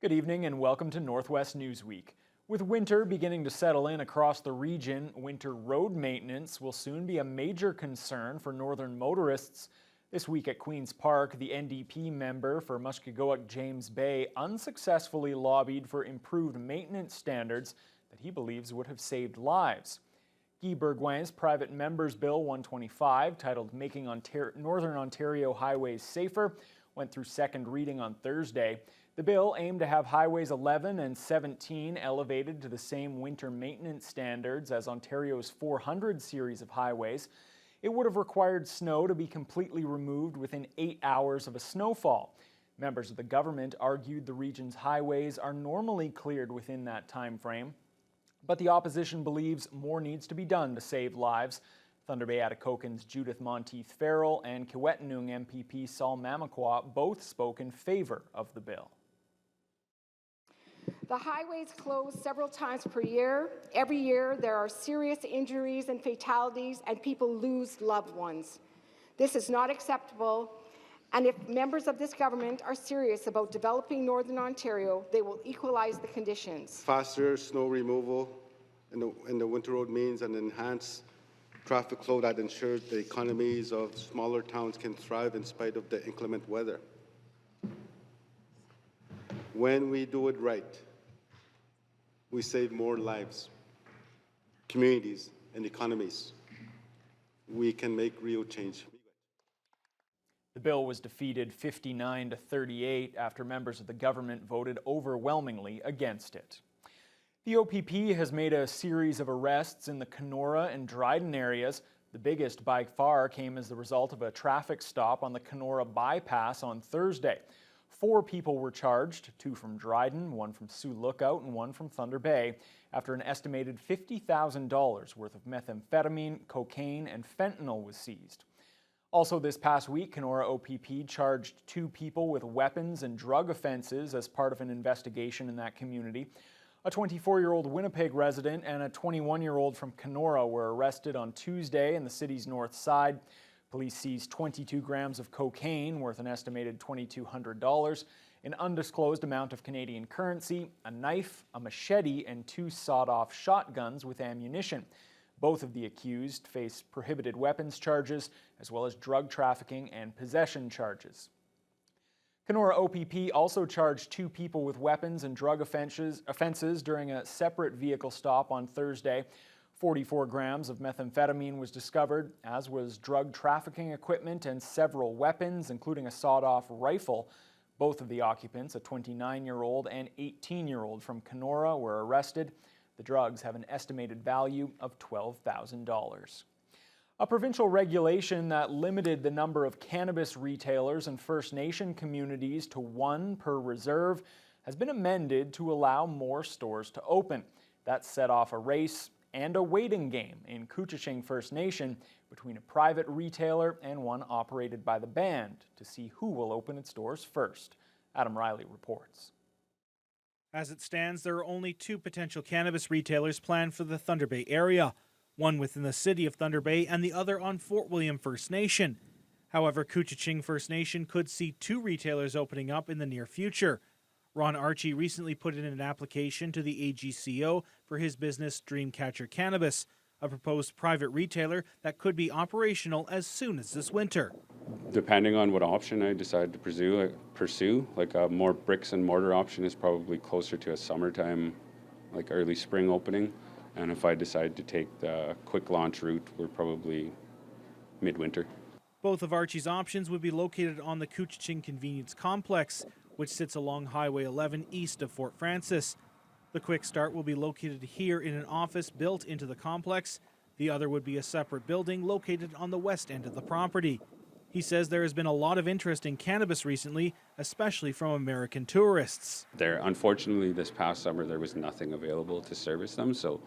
Good evening and welcome to Northwest Newsweek. With winter beginning to settle in across the region, winter road maintenance will soon be a major concern for northern motorists. This week at Queen's Park, the NDP member for Mushkegowuk James Bay unsuccessfully lobbied for improved maintenance standards that he believes would have saved lives. Guy Bourgouin's private member's Bill 125, titled Making Northern Ontario Highways Safer, went through second reading on Thursday. The bill aimed to have Highways 11 and 17 elevated to the same winter maintenance standards as Ontario's 400 series of highways. It would have required snow to be completely removed within 8 hours of a snowfall. Members of the government argued the region's highways are normally cleared within that time frame, but the opposition believes more needs to be done to save lives. Thunder Bay Atikokan's Judith Monteith Farrell and Kiiwetinoong MPP Saul Mamakwa both spoke in favor of the bill. The highways close several times per year. Every year there are serious injuries and fatalities and people lose loved ones. This is not acceptable, and if members of this government are serious about developing Northern Ontario, they will equalize the conditions. Faster snow removal in the winter road means an enhanced traffic flow that ensures the economies of smaller towns can thrive in spite of the inclement weather. When we do it right, we save more lives, communities, and economies. We can make real change. The bill was defeated 59 to 38 after members of the government voted overwhelmingly against it. The OPP has made a series of arrests in the Kenora and Dryden areas. The biggest by far came as the result of a traffic stop on the Kenora bypass on Thursday. 4 people were charged, 2 from Dryden, 1 from Sioux Lookout, and 1 from Thunder Bay, after an estimated $50,000 worth of methamphetamine, cocaine, and fentanyl was seized. Also this past week, Kenora OPP charged 2 people with weapons and drug offenses as part of an investigation in that community. A 24-year-old Winnipeg resident and a 21-year-old from Kenora were arrested on Tuesday in the city's north side. Police seized 22 grams of cocaine worth an estimated $2,200, an undisclosed amount of Canadian currency, a knife, a machete, and 2 sawed-off shotguns with ammunition. Both of the accused face prohibited weapons charges, as well as drug trafficking and possession charges. Kenora OPP also charged 2 people with weapons and drug offenses during a separate vehicle stop on Thursday. 44 grams of methamphetamine was discovered, as was drug trafficking equipment and several weapons, including a sawed-off rifle. Both of the occupants, a 29-year-old and 18-year-old from Kenora, were arrested. The drugs have an estimated value of $12,000. A provincial regulation that limited the number of cannabis retailers in First Nation communities to 1 per reserve has been amended to allow more stores to open. That set off a race and a waiting game in Couchiching First Nation between a private retailer and one operated by the band to see who will open its doors first. Adam Riley reports. As it stands, there are only 2 potential cannabis retailers planned for the Thunder Bay area, one within the city of Thunder Bay and the other on Fort William First Nation. However, Couchiching First Nation could see 2 retailers opening up in the near future. Ron Archie recently put in an application to the AGCO for his business Dreamcatcher Cannabis, a proposed private retailer that could be operational as soon as this winter. Depending on what option I decide to pursue, like a more bricks and mortar option is probably closer to a summertime, like early spring opening. And if I decide to take the quick launch route, we're probably midwinter. Both of Archie's options would be located on the Couchiching Convenience Complex, which sits along Highway 11 east of Fort Frances. The Quick Start will be located here in an office built into the complex. The other would be a separate building located on the west end of the property. He says there has been a lot of interest in cannabis recently, especially from American tourists. Unfortunately, this past summer there was nothing available to service them, so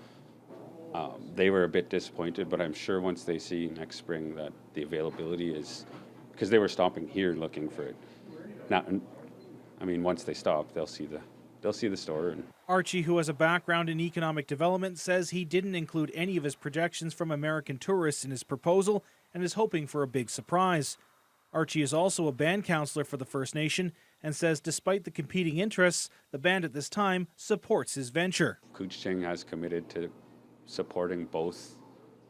they were a bit disappointed, but I'm sure once they see next spring that the availability is, because they were stopping here looking for it. Now, I mean, once they stop, they'll see the store. Archie, who has a background in economic development, says he didn't include any of his projections from American tourists in his proposal and is hoping for a big surprise. Archie is also a band counselor for the First Nation and says despite the competing interests, the band at this time supports his venture. Couchiching has committed to supporting both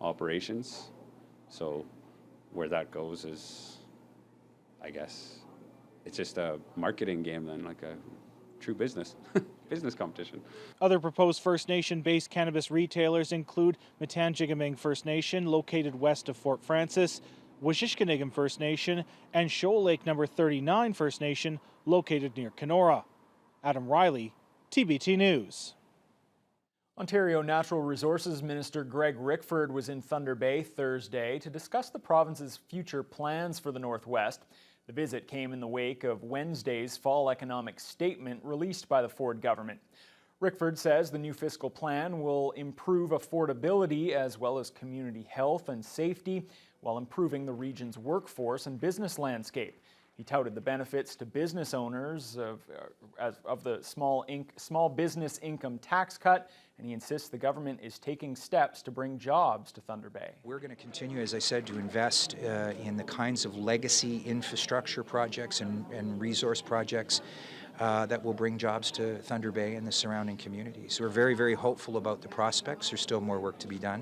operations. So where that goes is, I guess, it's just a marketing game then, like a true business competition. Other proposed First Nation-based cannabis retailers include Matangigaming First Nation, located west of Fort Francis, Washishkanigam First Nation, and Shoal Lake No. 39 First Nation, located near Kenora. Adam Riley, TBT News. Ontario Natural Resources Minister Greg Rickford was in Thunder Bay Thursday to discuss the province's future plans for the Northwest. The visit came in the wake of Wednesday's fall economic statement released by the Ford government. Rickford says the new fiscal plan will improve affordability as well as community health and safety while improving the region's workforce and business landscape. He touted the benefits to business owners of the small business income tax cut, and he insists the government is taking steps to bring jobs to Thunder Bay. We're going to continue, as I said, to invest in the kinds of legacy infrastructure projects and resource projects that will bring jobs to Thunder Bay and the surrounding communities. We're very, very hopeful about the prospects. There's still more work to be done.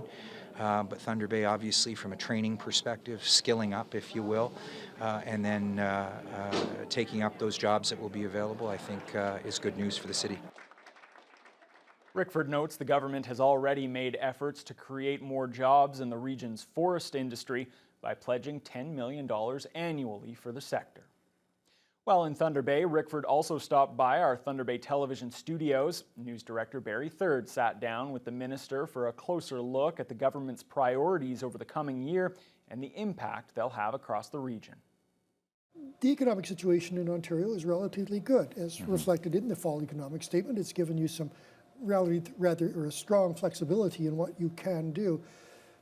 But Thunder Bay, obviously, from a training perspective, skilling up, if you will, and then taking up those jobs that will be available, I think is good news for the city. Rickford notes the government has already made efforts to create more jobs in the region's forest industry by pledging $10 million annually for the sector. While in Thunder Bay, Rickford also stopped by our Thunder Bay television studios. News Director Barry Third sat down with the minister for a closer look at the government's priorities over the coming year and the impact they'll have across the region. The economic situation in Ontario is relatively good, as reflected in the fall economic statement. It's given you some rather strong flexibility in what you can do.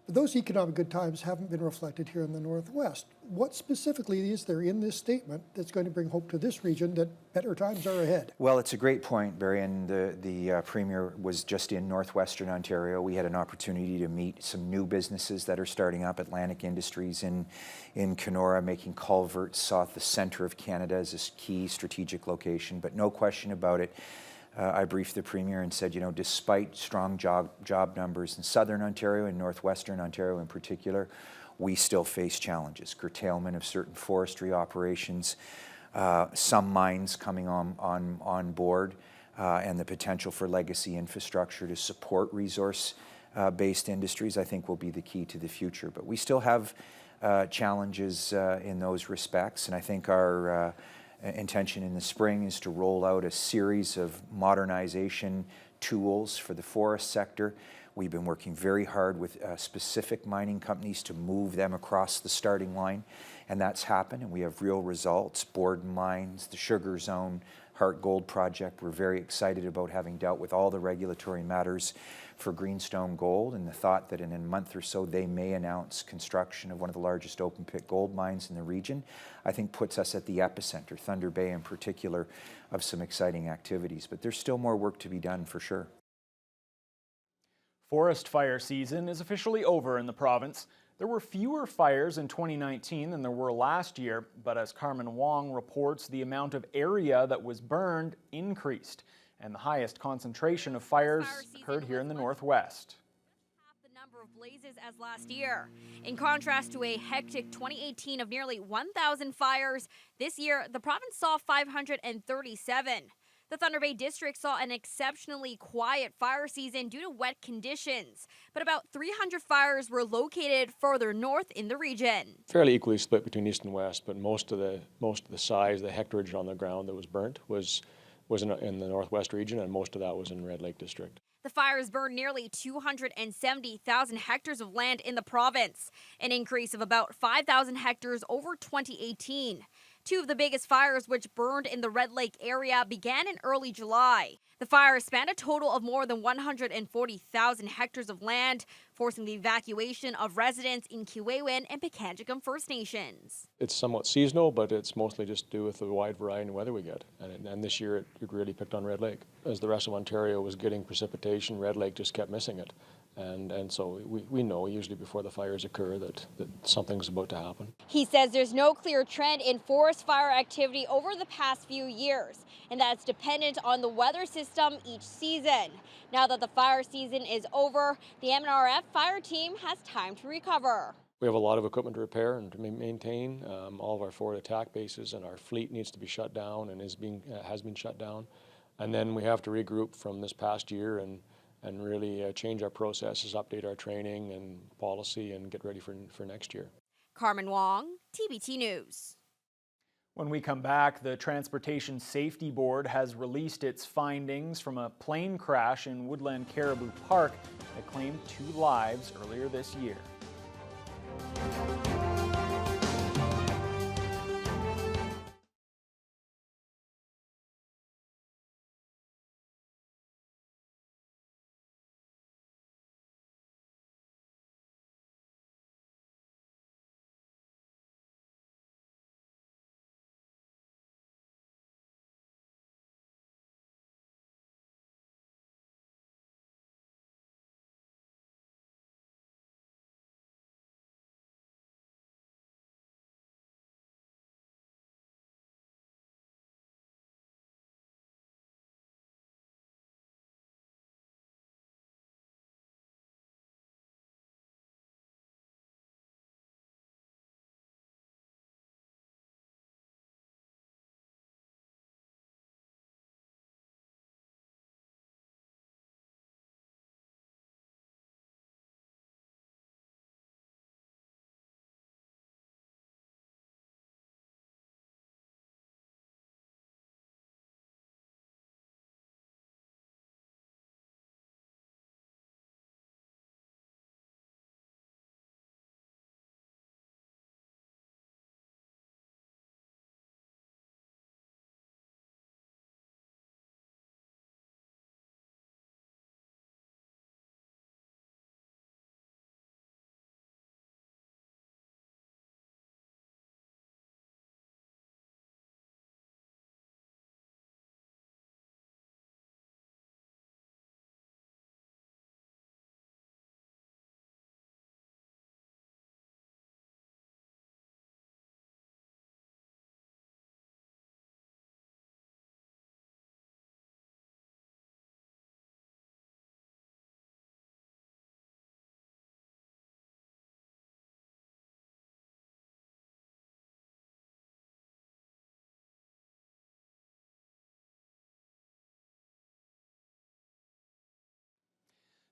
But those economic good times haven't been reflected here in the Northwest. What specifically is there in this statement that's going to bring hope to this region that better times are ahead? Well, it's a great point, Barry, and the Premier was just in Northwestern Ontario. We had an opportunity to meet some new businesses that are starting up. Atlantic Industries in Kenora, making culverts, saw the centre of Canada as a key strategic location, but no question about it. I briefed the Premier and said, despite strong job numbers in Southern Ontario and Northwestern Ontario in particular, we still face challenges. Curtailment of certain forestry operations, some mines coming on board, and the potential for legacy infrastructure to support resource-based industries, I think will be the key to the future. But we still have challenges in those respects, and I think our intention in the spring is to roll out a series of modernization tools for the forest sector. We've been working very hard with specific mining companies to move them across the starting line, and that's happened, and we have real results. Borden Mines, the Sugar Zone, Heart Gold Project. We're very excited about having dealt with all the regulatory matters for Greenstone Gold, and the thought that in a month or so they may announce construction of one of the largest open pit gold mines in the region, I think puts us at the epicenter, Thunder Bay in particular, of some exciting activities. But there's still more work to be done for sure. Forest fire season is officially over in the province. There were fewer fires in 2019 than there were last year, but as Carmen Wong reports, the amount of area that was burned increased, and the highest concentration of fires occurred here in the Northwest. Half the number of blazes as last year. In contrast to a hectic 2018 of nearly 1,000 fires, this year the province saw 537. The Thunder Bay District saw an exceptionally quiet fire season due to wet conditions, but about 300 fires were located further north in the region. Fairly equally split between east and west, but most of the size, the hectareage on the ground that was burnt was in the Northwest region, and most of that was in Red Lake District. The fires burned nearly 270,000 hectares of land in the province, an increase of about 5,000 hectares over 2018. Two of the biggest fires, which burned in the Red Lake area, began in early July. The fires spanned a total of more than 140,000 hectares of land, forcing the evacuation of residents in Kiwewin and Pikangikum First Nations. It's somewhat seasonal, but it's mostly just due with the wide variety of weather we get. And this year it really picked on Red Lake. As the rest of Ontario was getting precipitation, Red Lake just kept missing it. And so we know usually before the fires occur that something's about to happen. He says there's no clear trend in forest fire activity over the past few years, and that's dependent on the weather system each season. Now that the fire season is over, the MNRF fire team has time to recover. We have a lot of equipment to repair and to maintain. All of our forward attack bases and our fleet needs to be shut down and has been shut down. And then we have to regroup from this past year and really change our processes, update our training and policy, and get ready for next year. Carmen Wong, TBT News. When we come back, the Transportation Safety Board has released its findings from a plane crash in Woodland Caribou Park that claimed 2 lives earlier this year.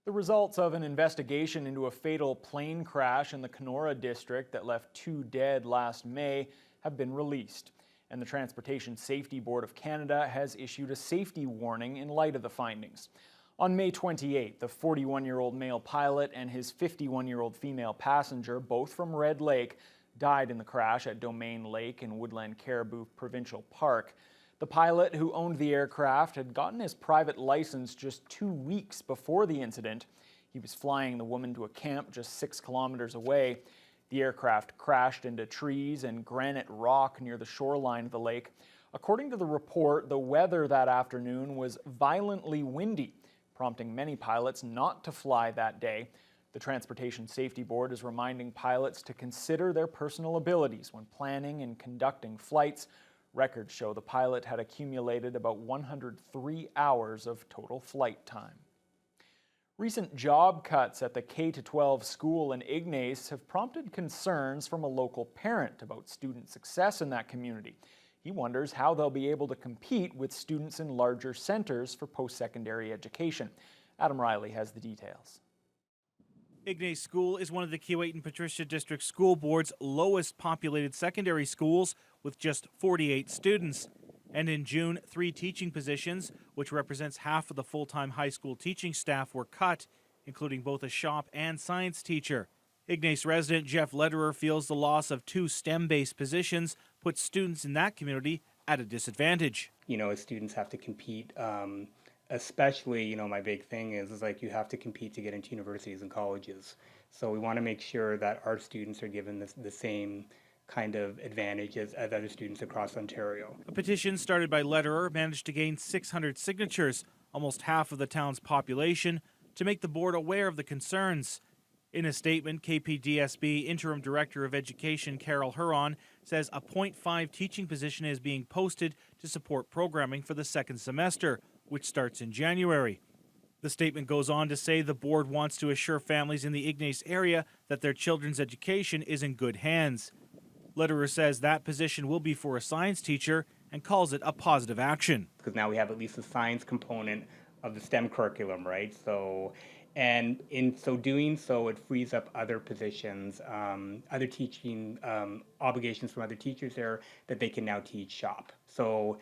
The results of an investigation into a fatal plane crash in the Kenora district that left 2 dead last May have been released, and the Transportation Safety Board of Canada has issued a safety warning in light of the findings. On May 28, the 41-year-old male pilot and his 51-year-old female passenger, both from Red Lake, died in the crash at Domain Lake in Woodland Caribou Provincial Park. The pilot who owned the aircraft had gotten his private license just 2 weeks before the incident. He was flying the woman to a camp just 6 kilometers away. The aircraft crashed into trees and granite rock near the shoreline of the lake. According to the report, the weather that afternoon was violently windy, prompting many pilots not to fly that day. The Transportation Safety Board is reminding pilots to consider their personal abilities when planning and conducting flights. Records show the pilot had accumulated about 103 hours of total flight time. Recent job cuts at the K-12 school in Ignace have prompted concerns from a local parent about student success in that community. He wonders how they'll be able to compete with students in larger centers for post-secondary education. Adam Riley has the details. Ignace School is one of the Keewatin and Patricia District School Board's lowest populated secondary schools with just 48 students. And in June, 3 teaching positions, which represents half of the full-time high school teaching staff, were cut, including both a shop and science teacher. Ignace resident Jeff Lederer feels the loss of 2 STEM-based positions puts students in that community at a disadvantage. You know, as students have to compete, especially, you know, my big thing is like you have to compete to get into universities and colleges. So we want to make sure that our students are given the same kind of advantage as other students across Ontario. A petition started by Lederer managed to gain 600 signatures, almost half of the town's population, to make the board aware of the concerns. In a statement, KPDSB Interim Director of Education Carol Huron says a .5 teaching position is being posted to support programming for the second semester, which starts in January. The statement goes on to say the board wants to assure families in the Ignace area that their children's education is in good hands. Lederer says that position will be for a science teacher and calls it a positive action. Because now we have at least a science component of the STEM curriculum, right? So, and in so doing so, it frees up other positions, other teaching obligations from other teachers there that they can now teach shop. So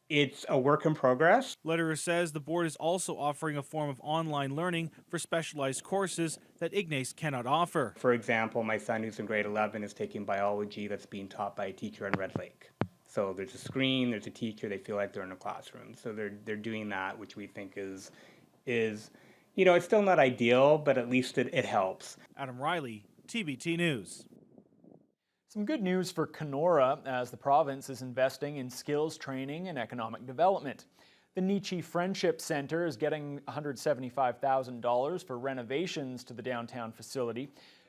it's a work in progress. Lederer says the board is also offering a form of online learning for specialized courses that Ignace cannot offer. For example, my son who's in grade 11 is taking biology that's being taught by a teacher in Red Lake. So there's a screen, there's a teacher, they feel like they're in a classroom. So they're doing that, which we think is you know, it's still not ideal, but at least it helps. Adam Riley, TBT News. Some good news for Kenora as the province is investing in skills training and economic development. The Nietzsche Friendship Centre is getting $175,000 for renovations to the downtown facility.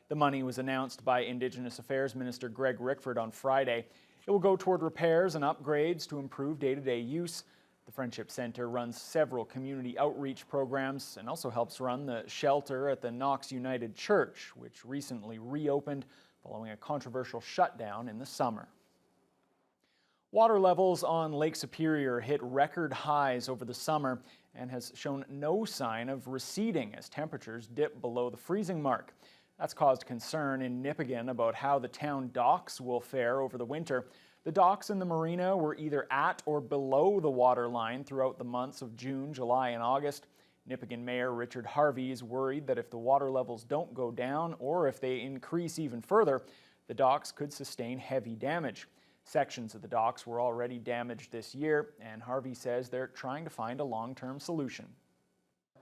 The money was announced by Indigenous Affairs Minister Greg Rickford on Friday. It will go toward repairs and upgrades to improve day-to-day use. The Friendship Centre runs several community outreach programs and also helps run the shelter at the Knox United Church, which recently reopened following a controversial shutdown in the summer. Water levels on Lake Superior hit record highs over the summer and has shown no sign of receding as temperatures dip below the freezing mark. That's caused concern in Nipigon about how the town docks will fare over the winter. The docks in the marina were either at or below the water line throughout the months of June, July, and August. Nipigon Mayor Richard Harvey is worried that if the water levels don't go down or if they increase even further, the docks could sustain heavy damage. Sections of the docks were already damaged this year, and Harvey says they're trying to find a long-term solution.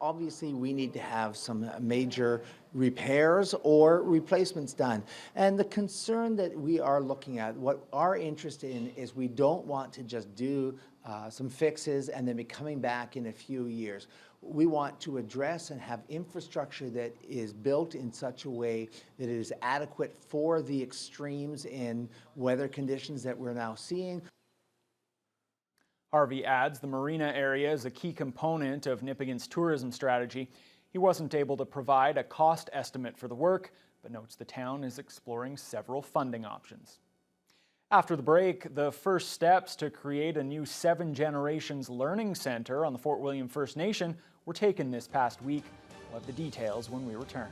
Obviously, we need to have some major repairs or replacements done. And the concern that we are looking at, what our interest in is we don't want to just do some fixes and then be coming back in a few years. We want to address and have infrastructure that is built in such a way that it is adequate for the extremes in weather conditions that we're now seeing. Harvey adds the marina area is a key component of Nipigon's tourism strategy. He wasn't able to provide a cost estimate for the work, but notes the town is exploring several funding options. After the break, the first steps to create a new 7 Generations Learning Centre on the Fort William First Nation were taken this past week. We'll have the details when we return.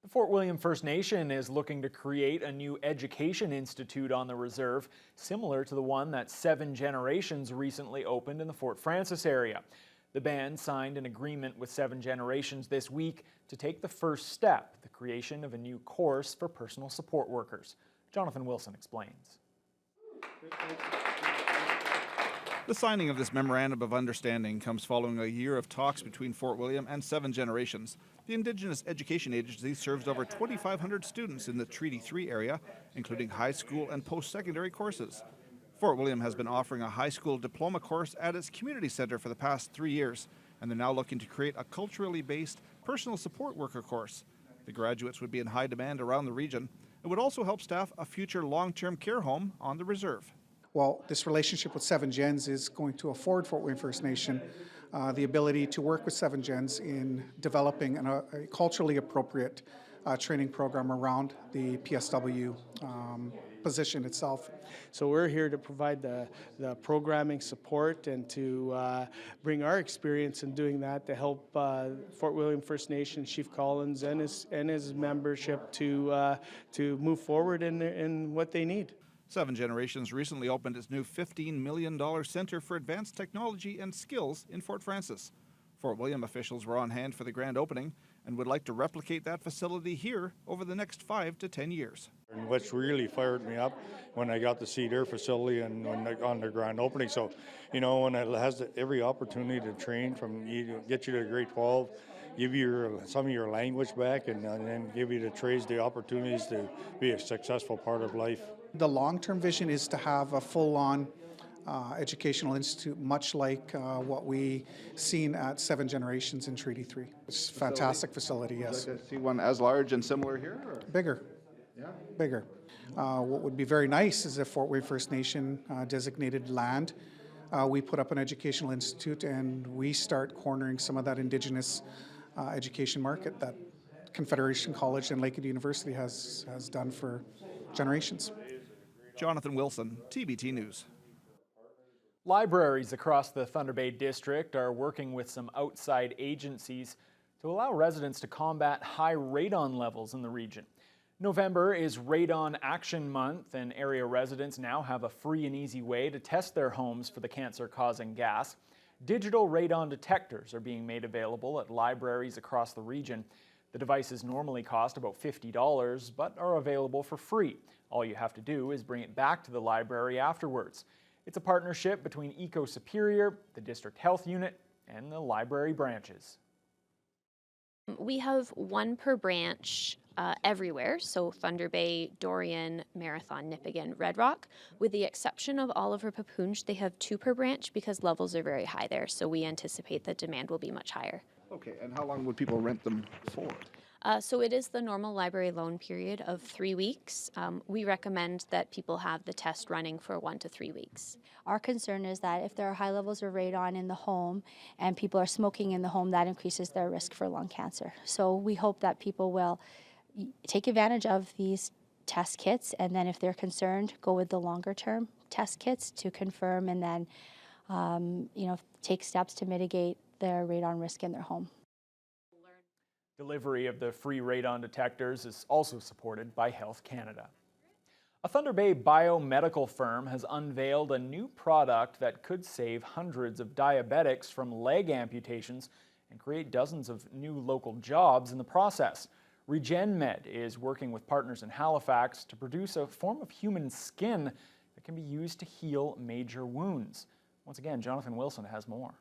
The Fort William First Nation is looking to create a new education institute on the reserve, similar to the one that Seven Generations recently opened in the Fort Frances area. The band signed an agreement with Seven Generations this week to take the first step, the creation of a new course for personal support workers. Jonathan Wilson explains. The signing of this Memorandum of Understanding comes following a year of talks between Fort William and Seven Generations. The Indigenous Education Agency serves over 2,500 students in the Treaty 3 area, including high school and post-secondary courses. Fort William has been offering a high school diploma course at its community center for the past 3 years, and they're now looking to create a culturally based personal support worker course. The graduates would be in high demand around the region. It would also help staff a future long-term care home on the reserve. Well, this relationship with Seven Gens is going to afford Fort William First Nation the ability to work with Seven Gens in developing a culturally appropriate training program around the PSW position itself. So we're here to provide the programming support and to bring our experience in doing that to help Fort William First Nation, Chief Collins and his membership to move forward in what they need. Seven Generations recently opened its new $15 million Center for Advanced Technology and Skills in Fort Frances. Fort William officials were on hand for the grand opening and would like to replicate that facility here over the next 5 to 10 years. And what's really fired me up when I got to see their facility and on their grand opening. So, you know, when it has every opportunity to train get you to grade 12, give you some of your language back, and then give you the trades the opportunities to be a successful part of life. The long-term vision is to have a full-on educational institute, much like what we seen at Seven Generations in Treaty 3. It's a fantastic facility, yes. Would you like to see one as large and similar here? Or? Bigger. Yeah. Bigger. What would be very nice is if Fort William First Nation designated land, we put up an educational institute and we start cornering some of that Indigenous education market that Confederation College and Lakehead University has done for generations. Jonathan Wilson, TBT News. Libraries across the Thunder Bay District are working with some outside agencies to allow residents to combat high radon levels in the region. November is Radon Action Month, and area residents now have a free and easy way to test their homes for the cancer-causing gas. Digital radon detectors are being made available at libraries across the region. The devices normally cost about $50, but are available for free. All you have to do is bring it back to the library afterwards. It's a partnership between Eco Superior, the District Health Unit, and the library branches. We have one per branch everywhere, so Thunder Bay, Dorian, Marathon, Nipigon, Red Rock. With the exception of Oliver Papoonge, they have 2 per branch because levels are very high there, so we anticipate that demand will be much higher. Okay, and how long would people rent them for? So it is the normal library loan period of 3 weeks. We recommend that people have the test running for 1 to 3 weeks. Our concern is that if there are high levels of radon in the home and people are smoking in the home, that increases their risk for lung cancer. So we hope that people will take advantage of these test kits, and then if they're concerned, go with the longer term test kits to confirm, and then take steps to mitigate their radon risk in their home. Delivery of the free radon detectors is also supported by Health Canada. A Thunder Bay biomedical firm has unveiled a new product that could save hundreds of diabetics from leg amputations and create dozens of new local jobs in the process. RegenMed is working with partners in Halifax to produce a form of human skin that can be used to heal major wounds. Once again, Jonathan Wilson has more.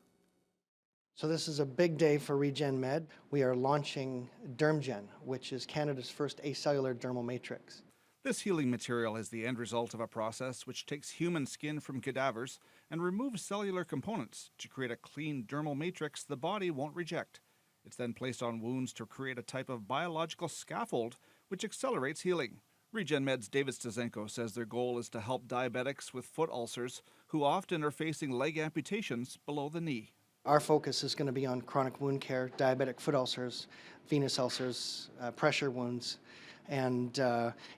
So this is a big day for RegenMed. We are launching DermGen, which is Canada's first acellular dermal matrix. This healing material is the end result of a process which takes human skin from cadavers and removes cellular components to create a clean dermal matrix the body won't reject. It's then placed on wounds to create a type of biological scaffold which accelerates healing. RegenMed's David Stazenko says their goal is to help diabetics with foot ulcers who often are facing leg amputations below the knee. Our focus is going to be on chronic wound care, diabetic foot ulcers, venous ulcers, pressure wounds. And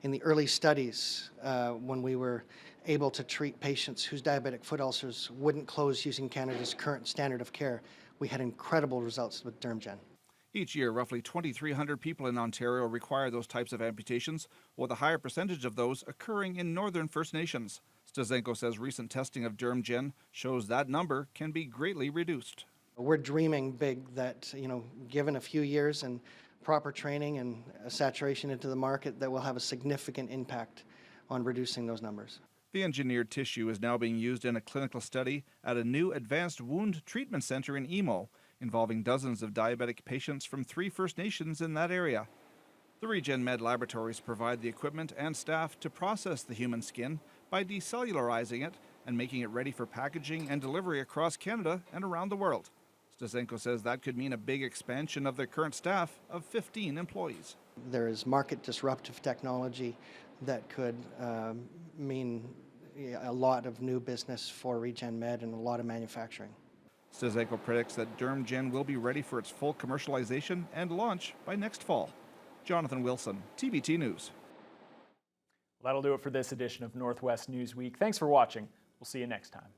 in the early studies, when we were able to treat patients whose diabetic foot ulcers wouldn't close using Canada's current standard of care, we had incredible results with DermGen. Each year, roughly 2,300 people in Ontario require those types of amputations, with a higher percentage of those occurring in northern First Nations. Stazenko says recent testing of DermGen shows that number can be greatly reduced. We're dreaming big that, given a few years and proper training and a saturation into the market, that will have a significant impact on reducing those numbers. The engineered tissue is now being used in a clinical study at a new advanced wound treatment center in Emo, involving dozens of diabetic patients from 3 First Nations in that area. The Regen Med laboratories provide the equipment and staff to process the human skin by decellularizing it and making it ready for packaging and delivery across Canada and around the world. Stazenko says that could mean a big expansion of their current staff of 15 employees. There is market disruptive technology that could mean a lot of new business for Regen Med and a lot of manufacturing. Stazenko predicts that DermGen will be ready for its full commercialization and launch by next fall. Jonathan Wilson, TVT News. That'll do it for this edition of Northwest Newsweek. Thanks for watching. We'll see you next time.